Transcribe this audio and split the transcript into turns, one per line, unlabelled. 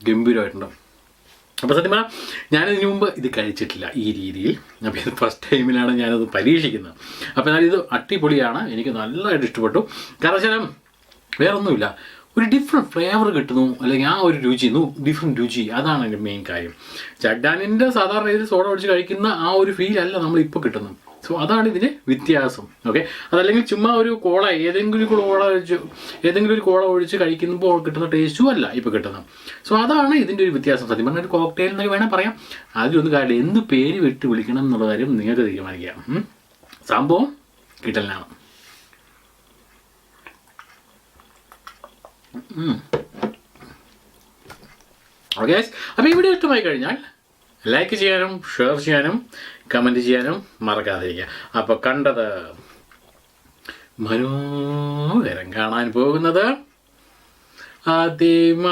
ഗംഭീരമായിട്ടുണ്ട്. അപ്പോൾ സത്യം പറഞ്ഞാൽ ഞാനിതിനു മുമ്പ് ഇത് കഴിച്ചിട്ടില്ല ഈ രീതിയിൽ. അപ്പോൾ ഇത് ഫസ്റ്റ് ടൈമിലാണ് ഞാനത് പരീക്ഷിക്കുന്നത്. അപ്പോൾ ഞാനിത് അടിപൊളിയാണ്, എനിക്ക് നല്ലതായിട്ട് ഇഷ്ടപ്പെട്ടു. കാരണം വെച്ചാൽ വേറൊന്നുമില്ല, ഒരു ഡിഫറെൻറ്റ് ഫ്ലേവർ കിട്ടുന്നു, അല്ലെങ്കിൽ ആ ഒരു രുചി, ഡിഫറെൻറ്റ് രുചി, അതാണ് എൻ്റെ മെയിൻ കാര്യം. ജാക്ക് ഡാനിയലിൻ്റെ സാധാരണ രീതിയിൽ സോഡ ഒഴിച്ച് കഴിക്കുന്ന ആ ഒരു ഫീലല്ല നമ്മളിപ്പോൾ കിട്ടുന്നത്. സോ അതാണ് ഇതിൻ്റെ വ്യത്യാസം. ഓക്കെ, അതല്ലെങ്കിൽ ചുമ്മാ ഒരു കോള ഏതെങ്കിലും ഒരു കോള ഒഴിച്ച് കഴിക്കുമ്പോൾ കിട്ടുന്ന ടേസ്റ്റും അല്ല ഇപ്പോൾ കിട്ടുന്നത്. സോ അതാണ് ഇതിൻ്റെ ഒരു വ്യത്യാസം. സത്യം പറഞ്ഞാൽ ഒരു കോക്ടെയിൽ എന്നൊക്കെ വേണം പറയാം. ആദ്യമൊന്നും കാര്യം എന്ത് പേര് വിട്ട് വിളിക്കണം എന്നുള്ള കാര്യം നിങ്ങൾക്ക് തീരുമാനിക്കാം. സംഭവം കിട്ടലിനാണ്. ഓക്കെ, അപ്പോൾ ഈ വീഡിയോ ഇഷ്ടമായി കഴിഞ്ഞാൽ ലൈക്ക് ചെയ്യാനും ഷെയർ ചെയ്യാനും കമൻറ്റ് ചെയ്യാനും മറക്കാതിരിക്കുക. അപ്പോൾ കണ്ടത് മനോഹരം കാണാൻ പോകുന്നത് ആദ്യം